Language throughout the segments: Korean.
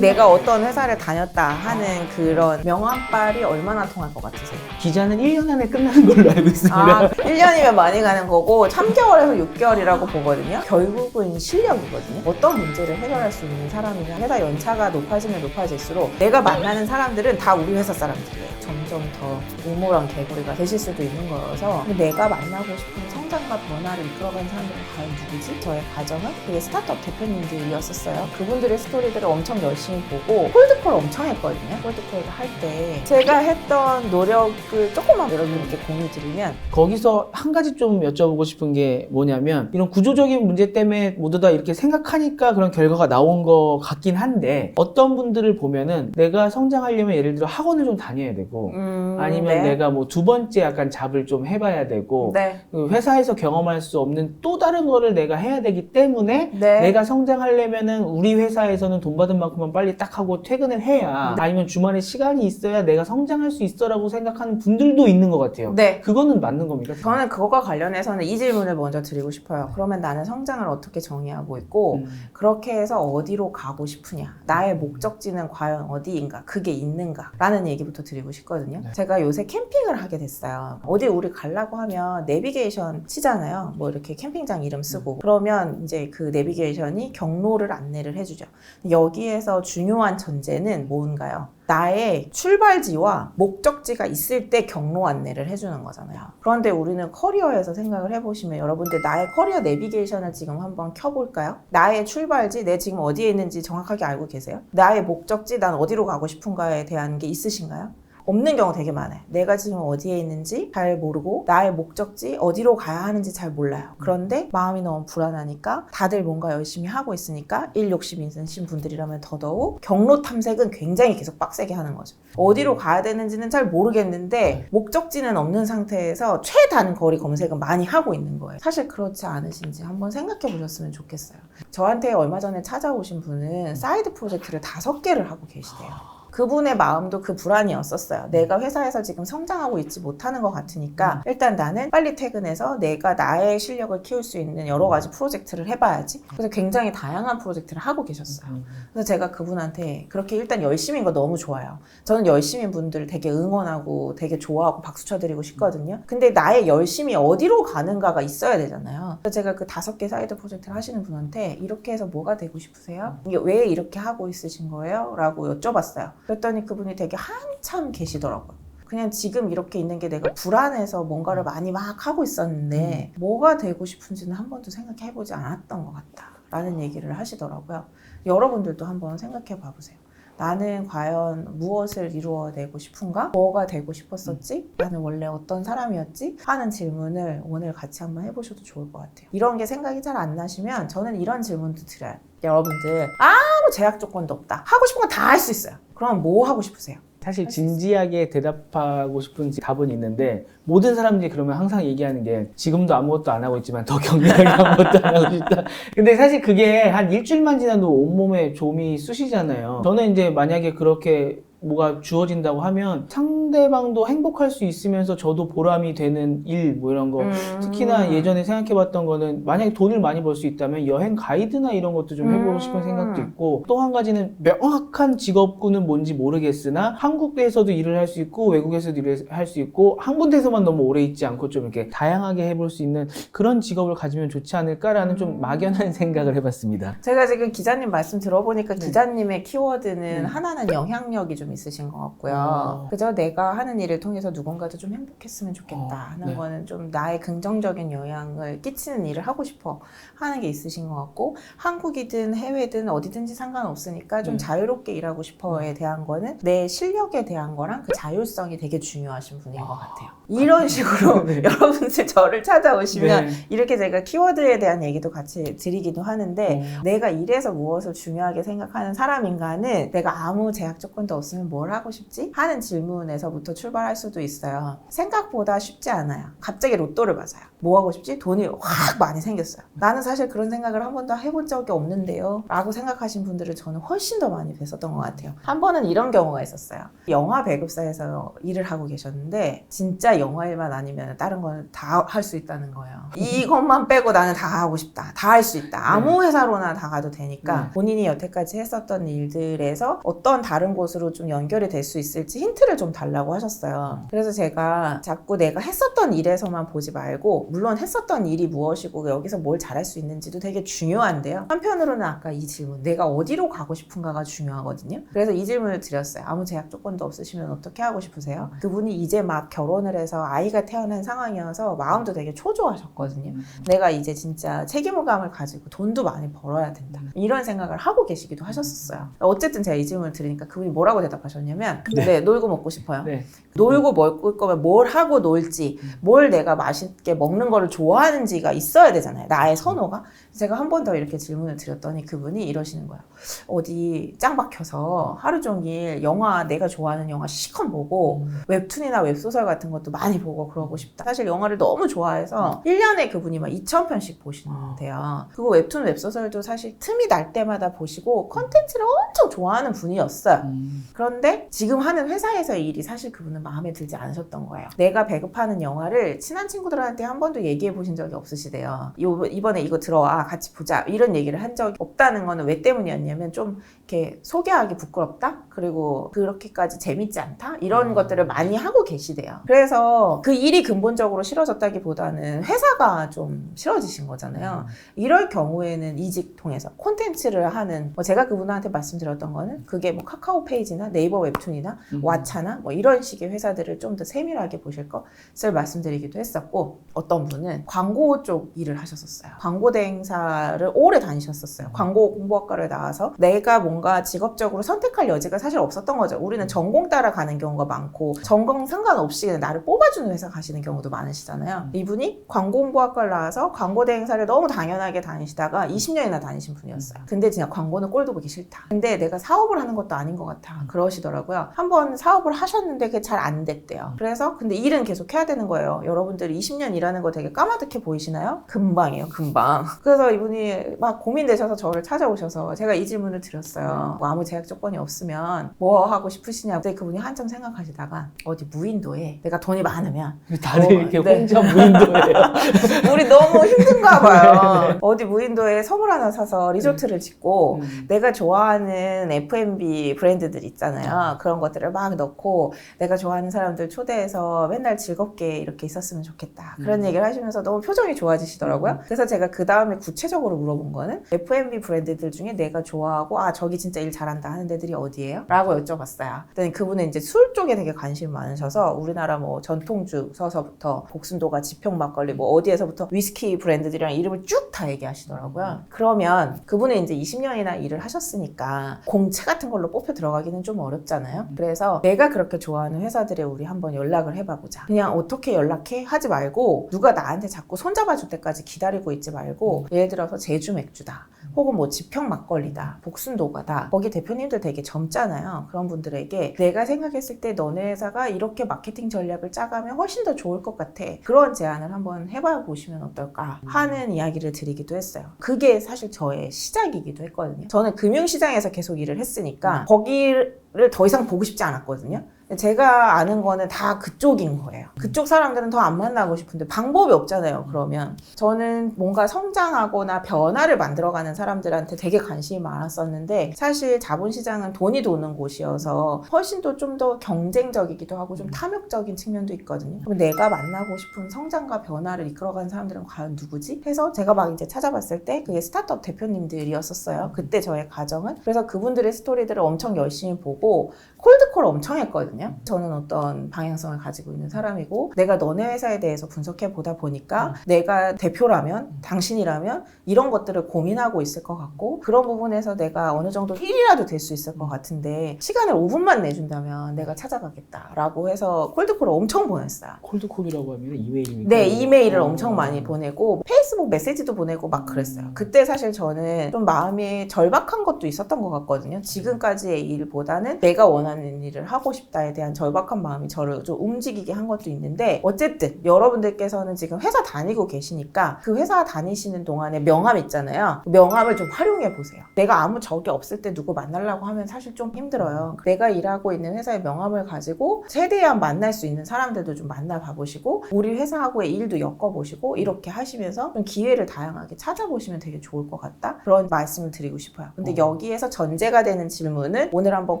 내가 어떤 회사를 다녔다 하는 그런 명함빨이 얼마나 통할 것 같으세요? 기자는 1년 안에 끝나는 걸로 알고 있습니다. 1년이면 많이 가는 거고 3개월에서 6개월이라고 보거든요. 결국은 실력이거든요. 어떤 문제를 해결할 수 있는 사람이냐. 회사 연차가 높아지면 높아질수록 내가 만나는 사람들은 다 우리 회사 사람들이에요. 점점 더 우물안 개구리가 되실 수도 있는 거여서 내가 만나고 싶은 성장과 변화를 이끌어가는 사람들은 과연 누구지? 저의 과정은 그게 스타트업 대표님들이었었어요. 그분들의 스토리들을 엄청 열심히 보고 콜드콜 엄청 했거든요. 콜드콜을 할 때 제가 했던 노력을 조금만 여러분께 공유 드리면 거기서 한 가지 좀 여쭤보고 싶은 게 뭐냐면 이런 구조적인 문제 때문에 모두 다 이렇게 생각하니까 그런 결과가 나온 것 같긴 한데 어떤 분들을 보면은 내가 성장하려면 예를 들어 학원을 좀 다녀야 되고 아니면 네. 내가 뭐 두 번째 약간 잡을 좀 해봐야 되고 네. 회사에서 경험할 수 없는 또 다른 거를 내가 해야 되기 때문에 네. 내가 성장하려면은 우리 회사에서는 돈 받은 만큼만 빨리 딱 하고 퇴근을 해야 아니면 주말에 시간이 있어야 내가 성장할 수 있어라고 생각하는 분들도 있는 것 같아요. 네. 그거는 맞는 겁니까? 저는 그거와 관련해서는 이 질문을 먼저 드리고 싶어요. 그러면 나는 성장을 어떻게 정의하고 있고 그렇게 해서 어디로 가고 싶으냐? 나의 목적지는 과연 어디인가? 그게 있는가? 라는 얘기부터 드리고 싶거든요. 네. 제가 요새 캠핑을 하게 됐어요. 어디 우리 가려고 하면 내비게이션 치잖아요. 뭐 이렇게 캠핑장 이름 쓰고 그러면 이제 그 내비게이션이 경로를 안내를 해주죠. 여기에서 중요한 전제는 뭔가요? 나의 출발지와 목적지가 있을 때 경로 안내를 해주는 거잖아요. 그런데 우리는 커리어에서 생각을 해보시면 여러분들 나의 커리어 내비게이션을 지금 한번 켜볼까요? 나의 출발지, 내 지금 어디에 있는지 정확하게 알고 계세요? 나의 목적지, 난 어디로 가고 싶은가에 대한 게 있으신가요? 없는 경우 되게 많아요. 내가 지금 어디에 있는지 잘 모르고 나의 목적지 어디로 가야 하는지 잘 몰라요. 그런데 마음이 너무 불안하니까 다들 뭔가 열심히 하고 있으니까 일 욕심 있으신 분들이라면 더더욱 경로 탐색은 굉장히 계속 빡세게 하는 거죠. 어디로 가야 되는지는 잘 모르겠는데 목적지는 없는 상태에서 최단 거리 검색은 많이 하고 있는 거예요. 사실 그렇지 않으신지 한번 생각해 보셨으면 좋겠어요. 저한테 얼마 전에 찾아오신 분은 사이드 프로젝트를 5개를 하고 계시대요. 그분의 마음도 그 불안이었었어요. 내가 회사에서 지금 성장하고 있지 못하는 것 같으니까 일단 나는 빨리 퇴근해서 내가 나의 실력을 키울 수 있는 여러 가지 프로젝트를 해봐야지. 그래서 굉장히 다양한 프로젝트를 하고 계셨어요. 그래서 제가 그분한테 그렇게 일단 열심인 거 너무 좋아요. 저는 열심인 분들 되게 응원하고 되게 좋아하고 박수 쳐드리고 싶거든요. 근데 나의 열심이 어디로 가는가가 있어야 되잖아요. 그래서 제가 그 5개 사이드 프로젝트를 하시는 분한테 이렇게 해서 뭐가 되고 싶으세요? 이게 왜 이렇게 하고 있으신 거예요? 라고 여쭤봤어요. 그랬더니 그분이 되게 한참 계시더라고요. 그냥 지금 이렇게 있는 게 내가 불안해서 뭔가를 많이 막 하고 있었는데 뭐가 되고 싶은지는 한 번도 생각해보지 않았던 것 같다 라는 얘기를 하시더라고요. 여러분들도 한번 생각해 봐보세요. 나는 과연 무엇을 이루어내고 싶은가? 뭐가 되고 싶었었지? 나는 원래 어떤 사람이었지? 하는 질문을 오늘 같이 한번 해보셔도 좋을 것 같아요. 이런 게 생각이 잘 안 나시면 저는 이런 질문도 드려요. 여러분들 아무 제약 조건도 없다. 하고 싶은 거 다 할 수 있어요. 그럼 뭐 하고 싶으세요? 사실 진지하게 대답하고 싶은 답은 있는데 모든 사람들이 그러면 항상 얘기하는 게 지금도 아무것도 안 하고 있지만 더 격렬하게 아무것도 안 하고 싶다. 근데 사실 그게 한 일주일만 지나도 온몸에 좀이 쑤시잖아요. 저는 이제 만약에 그렇게 뭐가 주어진다고 하면 상대방도 행복할 수 있으면서 저도 보람이 되는 일 뭐 이런 거 특히나 예전에 생각해봤던 거는 만약에 돈을 많이 벌 수 있다면 여행 가이드나 이런 것도 좀 해보고 싶은 생각도 있고 또 한 가지는 명확한 직업군은 뭔지 모르겠으나 한국에서도 일을 할 수 있고 외국에서도 일을 할 수 있고 한 군데서만 너무 오래 있지 않고 좀 이렇게 다양하게 해볼 수 있는 그런 직업을 가지면 좋지 않을까라는 좀 막연한 생각을 해봤습니다. 제가 지금 기자님 말씀 들어보니까 네. 기자님의 키워드는 하나는 영향력이 좀 있으신 것 같고요. 그죠? 내가 하는 일을 통해서 누군가도 좀 행복했으면 좋겠다 하는 네. 거는 좀 나의 긍정적인 영향을 끼치는 일을 하고 싶어 하는 게 있으신 것 같고 한국이든 해외든 어디든지 상관없으니까 좀 자유롭게 일하고 싶어에 대한 거는 내 실력에 대한 거랑 그 자율성이 되게 중요하신 분인 것 같아요. 이런 식으로 네. 여러분들 저를 찾아오시면 네. 이렇게 제가 키워드에 대한 얘기도 같이 드리기도 하는데 내가 일에서 무엇을 중요하게 생각하는 사람인가는 내가 아무 제약 조건도 없으면 뭘 하고 싶지? 하는 질문에서부터 출발할 수도 있어요. 생각보다 쉽지 않아요. 갑자기 로또를 맞아요. 뭐 하고 싶지? 돈이 확 많이 생겼어요. 나는 사실 그런 생각을 한 번도 해본 적이 없는데요 라고 생각하신 분들을 저는 훨씬 더 많이 뵀었던 것 같아요. 한 번은 이런 경우가 있었어요. 영화 배급사에서 일을 하고 계셨는데 진짜 영화 일만 아니면 다른 건 다 할 수 있다는 거예요. 이것만 빼고 나는 다 하고 싶다. 다 할 수 있다. 아무 회사로나 다 가도 되니까 본인이 여태까지 했었던 일들에서 어떤 다른 곳으로 좀 연결이 될 수 있을지 힌트를 좀 달라고 하셨어요. 그래서 제가 자꾸 내가 했었던 일에서만 보지 말고 물론 했었던 일이 무엇이고 여기서 뭘 잘할 수 있는지도 되게 중요한데요. 한편으로는 아까 이 질문 내가 어디로 가고 싶은가가 중요하거든요. 그래서 이 질문을 드렸어요. 아무 제약 조건도 없으시면 어떻게 하고 싶으세요? 그분이 이제 막 결혼을 해서 아이가 태어난 상황이어서 마음도 되게 초조하셨거든요. 내가 이제 진짜 책임감을 가지고 돈도 많이 벌어야 된다. 이런 생각을 하고 계시기도 하셨었어요. 어쨌든 제가 이 질문을 들으니까 그분이 뭐라고 대답하셨냐면 네, 놀고 먹고 싶어요. 네. 놀고 먹을 거면 뭘 하고 놀지, 뭘 내가 맛있게 먹는 거를 좋아하는지가 있어야 되잖아요. 나의 선호가. 제가 한 번 더 이렇게 질문을 드렸더니 그분이 이러시는 거예요. 어디 짱 박혀서 하루 종일 영화, 내가 좋아하는 영화 실컷 보고 웹툰이나 웹소설 같은 것도 많이 보고 그러고 싶다. 사실 영화를 너무 좋아해서 1년에 그분이 막 2,000편씩 보시는데요. 그리고 웹툰, 웹소설도 사실 틈이 날 때마다 보시고 컨텐츠를 엄청 좋아하는 분이었어요. 그런데 지금 하는 회사에서의 일이 사실 그분은 마음에 들지 않으셨던 거예요. 내가 배급하는 영화를 친한 친구들한테 한 번도 얘기해 보신 적이 없으시대요. 이번에 이거 들어와 같이 보자 이런 얘기를 한 적이 없다는 거는 왜 때문이었냐면 좀 이렇게 소개하기 부끄럽다? 그리고 그렇게까지 재밌지 않다? 이런 것들을 많이 하고 계시대요. 그래서 그 일이 근본적으로 싫어졌다기보다는 회사가 좀 싫어지신 거잖아요. 이럴 경우에는 이직 통해서 콘텐츠를 하는 제가 그분한테 말씀드렸던 거는 그게 뭐 카카오 페이지나 네이버 웹툰이나 왓챠나 뭐 이런 식의 회사들을 좀 더 세밀하게 보실 것을 말씀드리기도 했었고 어떤 분은 광고 쪽 일을 하셨었어요. 광고 대행사를 오래 다니셨었어요. 광고 공부학과를 나와서 내가 뭔가 직업적으로 선택할 여지가 사실 없었던 거죠. 우리는 전공 따라 가는 경우가 많고 전공 상관없이 그냥 나를 뽑아주는 회사 가시는 경우도 많으시잖아요. 이분이 광고 공부학과를 나와서 광고 대행사를 너무 당연하게 다니시다가 20년이나 다니신 분이었어요. 근데 진짜 광고는 꼴도 보기 싫다. 근데 내가 사업을 하는 것도 아닌 것 같아. 그러시더라고요. 한번 사업을 하셨는데 그게 잘 안 됐대요. 그래서 근데 일은 계속 해야 되는 거예요. 여러분들이 20년 일하는 거 되게 까마득해 보이시나요? 금방이에요, 금방. 그래서 이분이 막 고민되셔서 저를 찾아오셔서 제가 이 질문을 드렸어요. 뭐 아무 제약 조건이 없으면 뭐 하고 싶으시냐고. 근데 그분이 한참 생각하시다가 어디 무인도에 내가 돈이 많으면 다들 이렇게 혼자 무인도예요. 우리 너무 힘든가 봐요. 어디 무인도에 섬을 하나 사서 리조트를 짓고 내가 좋아하는 F&B 브랜드들 있잖아요. 그런 것들을 막 넣고 내가 좋아하는 사람들 초대해서 맨날 즐겁게 이렇게 있었으면 좋겠다. 그런 얘기를 하시면서 너무 표정이 좋아지시더라고요. 그래서 제가 그 다음에 구체적으로 물어본 거는 F&B 브랜드들 중에 내가 좋아하고 저기 진짜 일 잘한다 하는 데들이 어디예요? 라고 여쭤봤어요. 그랬더니 그분은 이제 술 쪽에 되게 관심이 많으셔서 우리나라 뭐 전통주 서서부터 복순도가 지평 막걸리 뭐 어디에서부터 위스키 브랜드들이랑 이름을 쭉 다 얘기하시더라고요. 그러면 그분은 이제 20년이나 일을 하셨으니까 공채 같은 걸로 뽑혀 들어가기는 좀 어렵잖아요. 그래서 내가 그렇게 좋아하는 회사들에 우리 한번 연락을 해봐보자. 그냥 어떻게 연락해? 하지 말고 누가 나한테 자꾸 손잡아줄 때까지 기다리고 있지 말고 예를 들어서 제주 맥주다. 혹은 뭐 지평 막걸리다. 복순도가다. 거기 대표님들 되게 젊잖아요. 그런 분들에게 내가 생각했을 때 너네 회사가 이렇게 마케팅 전략을 짜가면 훨씬 더 좋을 것 같아. 그런 제안을 한번 해봐 보시면 어떨까 하는 이야기를 드리기도 했어요. 그게 사실 저의 시작이기도 했거든요. 저는 금융시장에서 계속 일을 했으니까 거기를 더 이상 보고 싶지 않았거든요. 제가 아는 거는 다 그쪽인 거예요. 그쪽 사람들은 더 안 만나고 싶은데 방법이 없잖아요. 그러면 저는 뭔가 성장하거나 변화를 만들어가는 사람들한테 되게 관심이 많았었는데 사실 자본시장은 돈이 도는 곳이어서 훨씬 더 좀 더 경쟁적이기도 하고 좀 탐욕적인 측면도 있거든요. 그럼 내가 만나고 싶은 성장과 변화를 이끌어가는 사람들은 과연 누구지? 해서 제가 막 이제 찾아봤을 때 그게 스타트업 대표님들이었었어요. 그때 저의 가정은. 그래서 그분들의 스토리들을 엄청 열심히 보고 콜드콜 엄청 했거든요. 저는 어떤 방향성을 가지고 있는 사람이고 내가 너네 회사에 대해서 분석해 보다 보니까 내가 대표라면 당신이라면 이런 것들을 고민하고 있을 것 같고 그런 부분에서 내가 어느 정도 1이라도 될 수 있을 것 같은데 시간을 5분만 내준다면 내가 찾아가겠다라고 해서 콜드콜을 엄청 보냈어요. 콜드콜이라고 하면 이메일입니까? 네, 이메일을 엄청 많이 보내고 페이스북 메시지도 보내고 막 그랬어요. 그때 사실 저는 좀 마음이 절박한 것도 있었던 것 같거든요. 지금까지의 일보다는 내가 원하는 일을 하고 싶다 대한 절박한 마음이 저를 좀 움직이게 한 것도 있는데 어쨌든 여러분들께서는 지금 회사 다니고 계시니까 그 회사 다니시는 동안에 명함 있잖아요. 명함을 좀 활용해 보세요. 내가 아무 적이 없을 때 누구 만나려고 하면 사실 좀 힘들어요. 내가 일하고 있는 회사의 명함을 가지고 최대한 만날 수 있는 사람들도 좀 만나봐 보시고 우리 회사하고의 일도 엮어보시고 이렇게 하시면서 좀 기회를 다양하게 찾아보시면 되게 좋을 것 같다. 그런 말씀을 드리고 싶어요. 근데 여기에서 전제가 되는 질문은 오늘 한번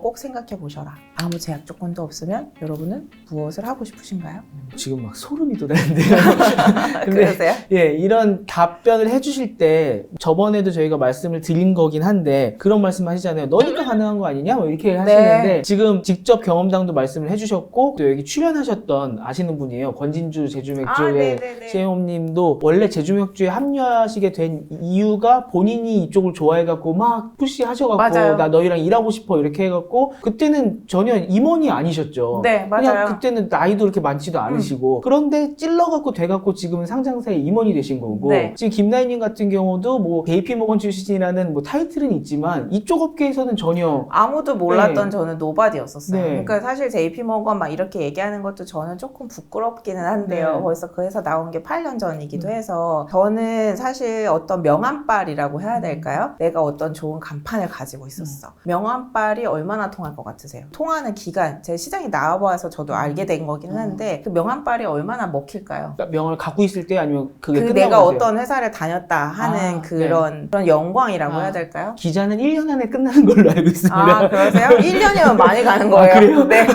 꼭 생각해 보셔라. 아무 제약 조건도 없으면 여러분은 무엇을 하고 싶으신가요? 지금 막 소름이 돋았는데요. 근데 그러세요? 예, 이런 답변을 해주실 때 저번에도 저희가 말씀을 드린 거긴 한데 그런 말씀 하시잖아요. 너니까 가능한 거 아니냐? 뭐 이렇게 하시는데 지금 직접 경험담도 말씀을 해주셨고 또 여기 출연하셨던 아시는 분이에요. 권진주 제주맥주의 CM님도 원래 제주맥주에 합류하시게 된 이유가 본인이 이쪽을 좋아해갖고 막 푸시하셔갖고 맞아요. 나 너희랑 일하고 싶어 이렇게 해갖고 그때는 전혀 임원이 아니셨죠. 네, 맞아요. 그냥 그때는 나이도 그렇게 많지도 않으시고 그런데 찔러갖고 돼갖고 지금은 상장사의 임원이 되신 거고 네. 지금 김나희님 같은 경우도 뭐 JP모건 출신이라는 뭐 타이틀은 있지만 이쪽 업계에서는 전혀 아무도 몰랐던 네. 저는 노바디였었어요. 네. 그러니까 사실 JP모건 막 이렇게 얘기하는 것도 저는 조금 부끄럽기는 한데요. 네. 벌써 그 회사 나온 게 8년 전이기도 해서 저는 사실 어떤 명함빨이라고 해야 될까요? 내가 어떤 좋은 간판을 가지고 있었어. 명함빨이 얼마나 통할 것 같으세요? 통하는 기간, 제 시장에 나와봐서 저도 알게 된 거긴 한데 그 명함빨이 얼마나 먹힐까요? 그러니까 명을 갖고 있을 때 아니면 그게 그 끝나고 내가 나서요? 어떤 회사를 다녔다 하는 아, 그런 영광이라고 아. 해야 될까요? 기자는 1년 안에 끝나는 걸로 알고 있습니다. 아, 그러세요? 1년이면 많이 가는 거예요. 그래요? 네.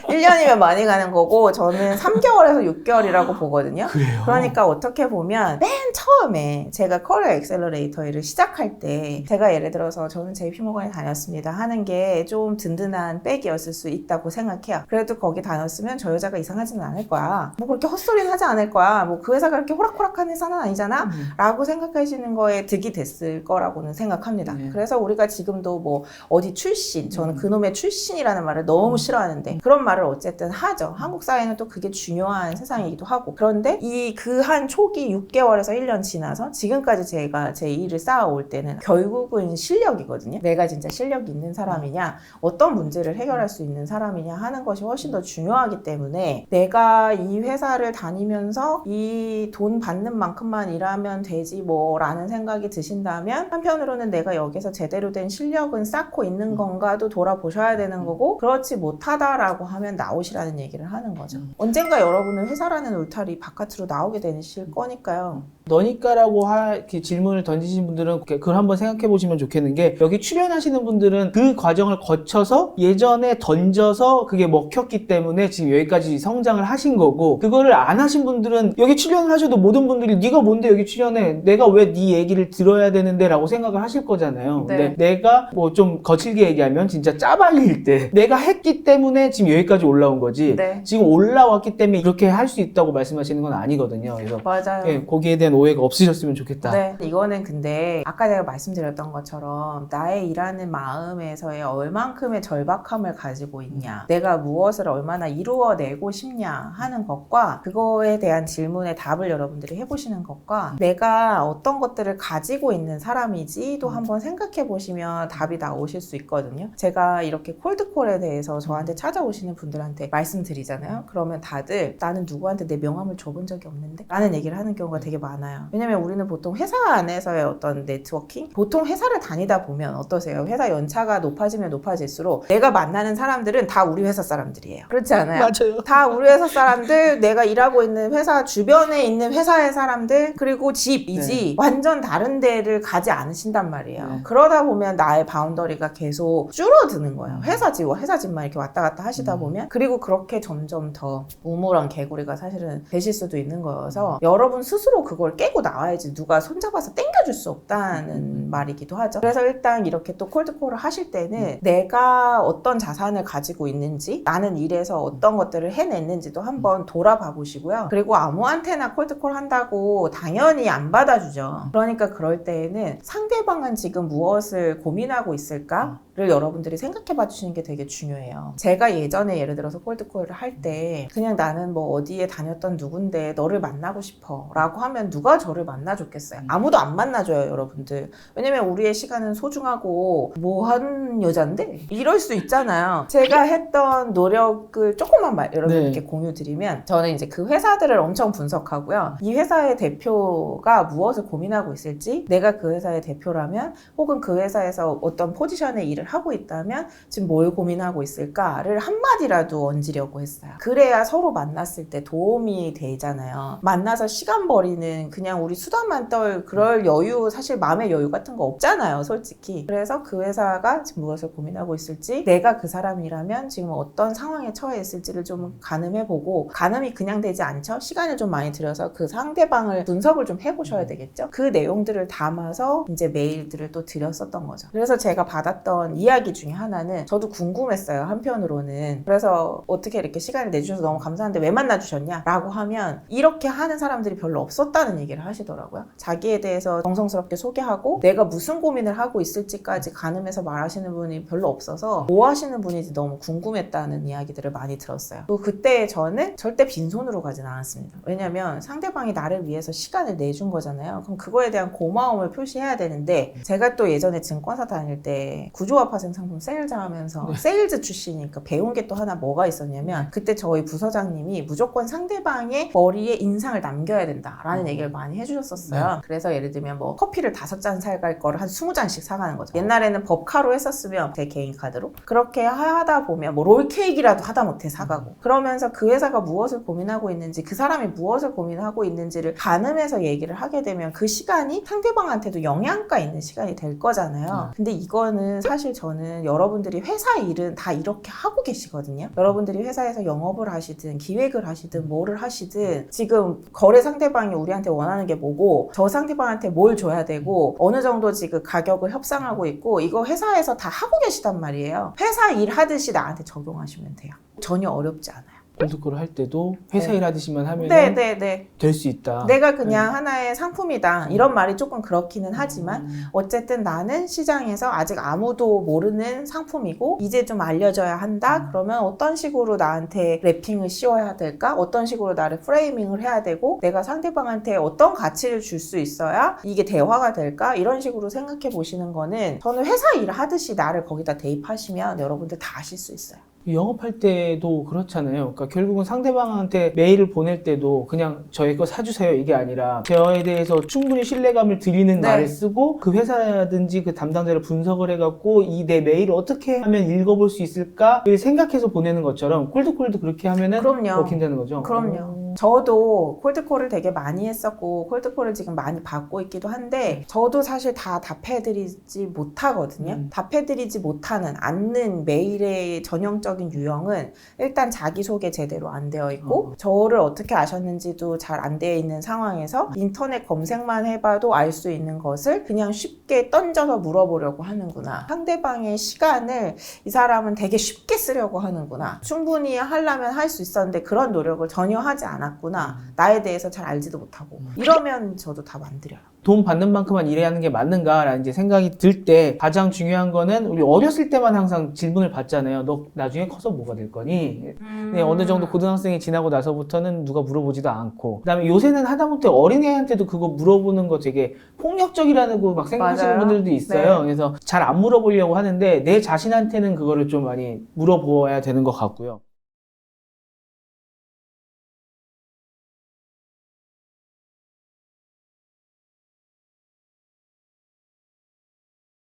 1년이면 많이 가는 거고 저는 3개월에서 6개월이라고 보거든요. 그래요? 그러니까 어떻게 보면 맨 처음에 제가 커리어 엑셀러레이터 일을 시작할 때 제가 예를 들어서 저는 JP모건에 다녔습니다 하는 게 좀 든든한 백이었을 수 있다고 생각해요. 그래도 거기 다녔으면 저 여자가 이상하지는 않을 거야. 뭐 그렇게 헛소리는 하지 않을 거야. 뭐 그 회사가 그렇게 호락호락한 회사는 아니잖아. 라고 생각하시는 거에 득이 됐을 거라고는 생각합니다. 네. 그래서 우리가 지금도 뭐 어디 출신, 저는 그놈의 출신이라는 말을 너무 싫어하는데 그런 말을 어쨌든 하죠. 한국 사회는 또 그게 중요한 세상이기도 하고. 그런데 이 그 한 초기 6개월에서 1년 지나서 지금까지 제가 제 일을 쌓아올 때는 결국은 실력이거든요. 내가 진짜 실력이 있는 사람이냐, 어떤 문제를 해결할 수 있는 사람이냐 하는 것이 훨씬 더 중요하기 때문에 내가 이 회사를 다니면서 이 돈 받는 만큼만 일하면 되지 뭐라는 생각이 드신다면 한편으로는 내가 여기서 제대로 된 실력은 쌓고 있는 건가도 돌아보셔야 되는 거고 그렇지 못하다라고 하면 나오시라는 얘기를 하는 거죠. 언젠가 여러분은 회사라는 울타리 바깥으로 나오게 되실 거니까요. 너니까라고 이렇게 질문을 던지신 분들은 그걸 한번 생각해 보시면 좋겠는 게 여기 출연하시는 분들은 그 과정을 거쳐서 예전에 던져서 그게 먹혔기 때문에 지금 여기까지 성장을 하신 거고 그거를 안 하신 분들은 여기 출연을 하셔도 모든 분들이 네가 뭔데 여기 출연해 내가 왜 네 얘기를 들어야 되는데 라고 생각을 하실 거잖아요. 네. 근데 내가 뭐 좀 거칠게 얘기하면 진짜 짜발릴 때 내가 했기 때문에 지금 여기까지 올라온 거지 네. 지금 올라왔기 때문에 이렇게 할 수 있다고 말씀하시는 건 아니거든요. 그래서 맞아요. 예, 거기에 대한 오해가 없으셨으면 좋겠다. 네, 이거는 근데 아까 제가 말씀드렸던 것처럼 나의 일하는 마음에서의 얼만큼의 절박함을 가지고 있냐, 내가 무엇을 얼마나 이루어내고 싶냐 하는 것과 그거에 대한 질문에 답을 여러분들이 해보시는 것과 내가 어떤 것들을 가지고 있는 사람이지도 한번 생각해 보시면 답이 나오실 수 있거든요. 제가 이렇게 콜드콜에 대해서 저한테 찾아오시는 분들한테 말씀드리잖아요. 그러면 다들 나는 누구한테 내 명함을 줘본 적이 없는데 라는 얘기를 하는 경우가 되게 많아요. 왜냐면 우리는 보통 회사 안에서의 어떤 네트워킹? 보통 회사를 다니다 보면 어떠세요? 회사 연차가 높아지면 높아질수록 내가 만나는 사람들은 다 우리 회사 사람들이에요. 그렇지 않아요? 맞아요. 다 우리 회사 사람들, 내가 일하고 있는 회사 주변에 있는 회사의 사람들, 그리고 집이지 완전 다른 데를 가지 않으신단 말이에요. 네. 그러다 보면 나의 바운더리가 계속 줄어드는 거예요. 회사 집만 이렇게 왔다 갔다 하시다 보면. 그리고 그렇게 점점 더 우물한 개구리가 사실은 되실 수도 있는 거여서 여러분 스스로 그걸 깨고 나와야지 누가 손잡아서 땡겨줄 수 없다는 말이기도 하죠. 그래서 일단 이렇게 또 콜드콜을 하실 때는 내가 어떤 자산을 가지고 있는지 나는 일에서 어떤 것들을 해냈는지도 한번 돌아봐 보시고요. 그리고 아무한테나 콜드콜 한다고 당연히 안 받아주죠. 그러니까 그럴 때에는 상대방은 지금 무엇을 고민하고 있을까? 를 여러분들이 생각해 봐 주시는 게 되게 중요해요. 제가 예전에 예를 들어서 콜드콜을 할 때 그냥 나는 뭐 어디에 다녔던 누군데 너를 만나고 싶어 라고 하면 누가 저를 만나줬겠어요? 아무도 안 만나줘요, 여러분들. 왜냐면 우리의 시간은 소중하고 뭐한 여잔데? 이럴 수 있잖아요. 제가 했던 노력을 조금만 여러분께 공유 드리면 저는 이제 그 회사들을 엄청 분석하고요. 이 회사의 대표가 무엇을 고민하고 있을지, 내가 그 회사의 대표라면 혹은 그 회사에서 어떤 포지션의 일을 하고 있다면 지금 뭘 고민하고 있을까를 한마디라도 얹으려고 했어요. 그래야 서로 만났을 때 도움이 되잖아요. 만나서 시간 버리는 그냥 우리 수다만 떨 그럴 여유, 사실 마음의 여유 같은 거 없잖아요, 솔직히. 그래서 그 회사가 지금 무엇을 고민하고 있을지, 내가 그 사람이라면 지금 어떤 상황에 처해 있을지를 좀 가늠해보고, 가늠이 그냥 되지 않죠? 시간을 좀 많이 들여서 그 상대방을 분석을 좀 해보셔야 되겠죠? 그 내용들을 담아서 이제 메일들을 또 드렸었던 거죠. 그래서 제가 받았던 이야기 중에 하나는 저도 궁금했어요, 한편으로는. 그래서 어떻게 이렇게 시간을 내주셔서 너무 감사한데 왜 만나주셨냐? 라고 하면 이렇게 하는 사람들이 별로 없었다는 얘기를 하시더라고요. 자기에 대해서 정성스럽게 소개하고 내가 무슨 고민을 하고 있을지까지 가늠해서 말하시는 분이 별로 없어서 뭐 하시는 분인지 너무 궁금했다는 이야기들을 많이 들었어요. 또 그때 저는 절대 빈손으로 가진 않았습니다. 왜냐면 상대방이 나를 위해서 시간을 내준 거잖아요. 그럼 그거에 대한 고마움을 표시해야 되는데, 제가 또 예전에 증권사 다닐 때 구조화파생 상품 세일즈 하면서 세일즈 출신이니까 배운 게 또 하나 뭐가 있었냐면, 그때 저희 부서장님이 무조건 상대방의 머리에 인상을 남겨야 된다라는 얘기를 많이 해주셨었어요. 그래서 예를 들면 뭐 커피를 5잔 사갈 거를 한 20잔씩 사가는 거죠. 옛날에는 법카로 했었으면 제 개인 카드로 그렇게 하다 보면 뭐 롤케이크라도 하다못해 사가고, 그러면서 그 회사가 무엇을 고민하고 있는지, 그 사람이 무엇을 고민하고 있는지를 가늠해서 얘기를 하게 되면 그 시간이 상대방한테도 영향가 있는 시간이 될 거잖아요. 근데 이거는 사실 저는 여러분들이 회사 일은 다 이렇게 하고 계시거든요. 여러분들이 회사에서 영업을 하시든 기획을 하시든 뭐를 하시든 지금 거래 상대방이 우리한테 원하는 게 뭐고, 저 상대방한테 뭘 줘야 되고, 어느 정도 지금 가격을 협상하고 있고, 이거 회사에서 다 하고 계시단 말이에요. 회사 일 하듯이 나한테 적용하시면 돼요. 전혀 어렵지 않아요. 콜드콜을 할 때도 회사 일 하듯이만 하면 될 수 있다. 내가 그냥 하나의 상품이다, 이런 말이 조금 그렇기는 하지만 어쨌든 나는 시장에서 아직 아무도 모르는 상품이고 이제 좀 알려져야 한다. 그러면 어떤 식으로 나한테 래핑을 씌워야 될까? 어떤 식으로 나를 프레이밍을 해야 되고, 내가 상대방한테 어떤 가치를 줄 수 있어야 이게 대화가 될까? 이런 식으로 생각해 보시는 거는, 저는 회사 일 하듯이 나를 거기다 대입하시면 여러분들 다 아실 수 있어요. 영업할 때도 그렇잖아요. 그러니까 결국은 상대방한테 메일을 보낼 때도 그냥 저희 거 사주세요 이게 아니라 저에 대해서 충분히 신뢰감을 드리는 말을 쓰고, 그 회사든지 그 담당자를 분석을 해갖고 이 내 메일을 어떻게 하면 읽어볼 수 있을까를 생각해서 보내는 것처럼 콜드콜도 그렇게 하면은 먹힌다는 거죠. 그럼요. 저도 콜드콜을 되게 많이 했었고 콜드콜을 지금 많이 받고 있기도 한데, 저도 사실 다 답해드리지 못하거든요. 답해드리지 못하는 않는 메일의 전형적인 유형은 일단 자기소개 제대로 안 되어 있고, 저를 어떻게 아셨는지도 잘 안 되어 있는 상황에서 인터넷 검색만 해봐도 알 수 있는 것을 그냥 쉽게 던져서 물어보려고 하는구나. 상대방의 시간을 이 사람은 되게 쉽게 쓰려고 하는구나. 충분히 하려면 할 수 있었는데 그런 노력을 전혀 하지 않았구나. 나에 대해서 잘 알지도 못하고. 이러면 저도 답 안 드려요. 돈 받는 만큼만 일해야 하는 게 맞는가라는 이제 생각이 들 때 가장 중요한 거는, 우리 어렸을 때만 항상 질문을 받잖아요. 너 나중에 커서 뭐가 될 거니? 네, 어느 정도 고등학생이 지나고 나서부터는 누가 물어보지도 않고, 그다음에 요새는 하다못해 어린애한테도 그거 물어보는 거 되게 폭력적이라고 막 생각하시는 맞아요. 분들도 있어요. 그래서 잘 안 물어보려고 하는데 내 자신한테는 그거를 좀 많이 물어보아야 되는 것 같고요.